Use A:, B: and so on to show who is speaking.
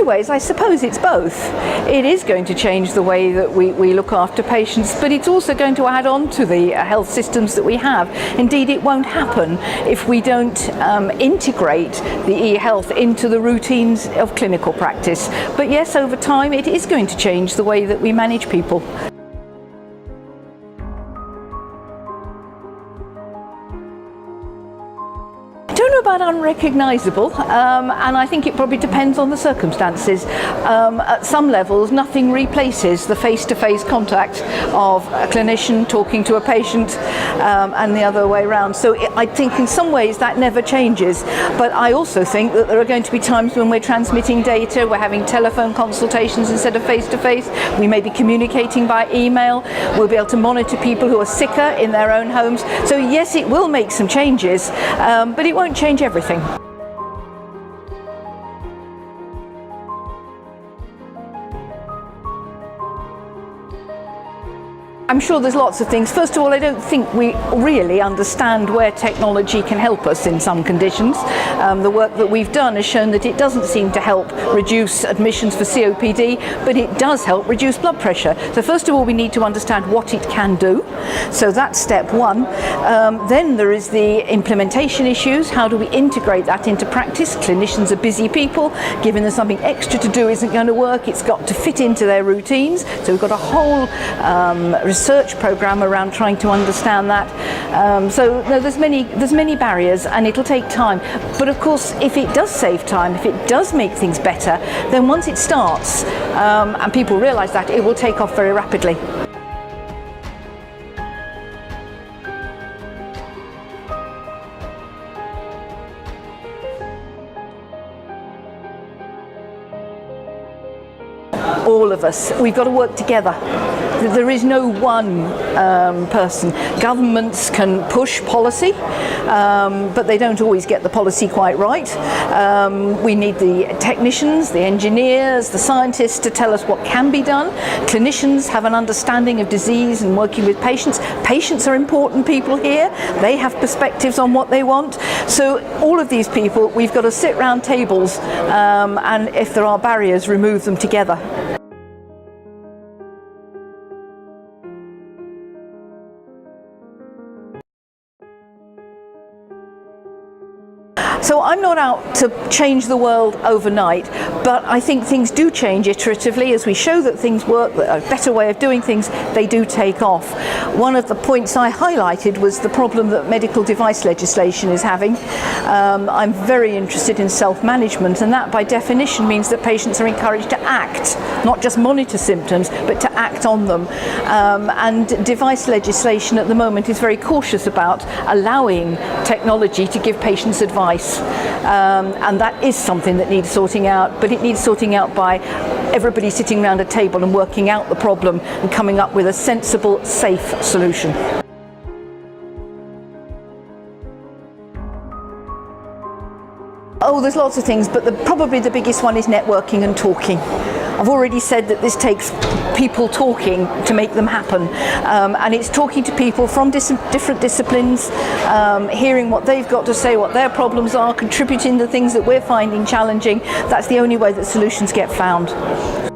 A: ways, I suppose it's both. It is going to change the way that we look after patients, but it's also going to add on to the health systems that we have. Indeed, it won't happen if we don't integrate the eHealth into the routines of clinical practice. But yes, over time, it is going to change the way that we manage people. About unrecognisable, and I think it probably depends on the circumstances. At some levels, nothing replaces the face-to-face contact of a clinician talking to a patient, and the other way around. So I think in some ways that never changes, but I also think that there are going to be times when we're transmitting data, we're having telephone consultations instead of face-to-face, we may be communicating by email, we'll be able to monitor people who are sicker in their own homes. So yes, it will make some changes, but it won't change everything. I'm sure there's lots of things. First of all, I don't think we really understand where technology can help us in some conditions. The work that we've done has shown that it doesn't seem to help reduce admissions for COPD, but it does help reduce blood pressure. So first of all, we need to understand what it can do. So that's step one. Then there is the implementation issues. How do we integrate that into practice? Clinicians are busy people. Giving them something extra to do isn't going to work. It's got to fit into their routines. So we've got a whole research program around trying to understand that. So no, there's many barriers, and it'll take time. But of course, if it does save time, if it does make things better, then once it starts and people realise that, it will take off very rapidly. All of us, we've got to work together. There is no one person. Governments can push policy, but they don't always get the policy quite right. We need the technicians, the engineers, the scientists to tell us what can be done. Clinicians have an understanding of disease and working with patients. Patients are important people here. They have perspectives on what they want. So all of these people, we've got to sit round tables, and if there are barriers, remove them together. So I'm not out to change the world overnight, but I think things do change iteratively. As we show that things work, that a better way of doing things, they do take off. One of the points I highlighted was the problem that medical device legislation is having. I'm very interested in self-management, and that by definition means that patients are encouraged to act, not just monitor symptoms, but to act on them. And device legislation at the moment is very cautious about allowing technology to give patients advice. And that is something that needs sorting out, but it needs sorting out by everybody sitting around a table and working out the problem and coming up with a sensible, safe solution. Oh, there's lots of things, but probably the biggest one is networking and talking. I've already said that this takes people talking to make them happen, and it's talking to people from different disciplines, hearing what they've got to say, what their problems are, contributing the things that we're finding challenging. That's the only way that solutions get found.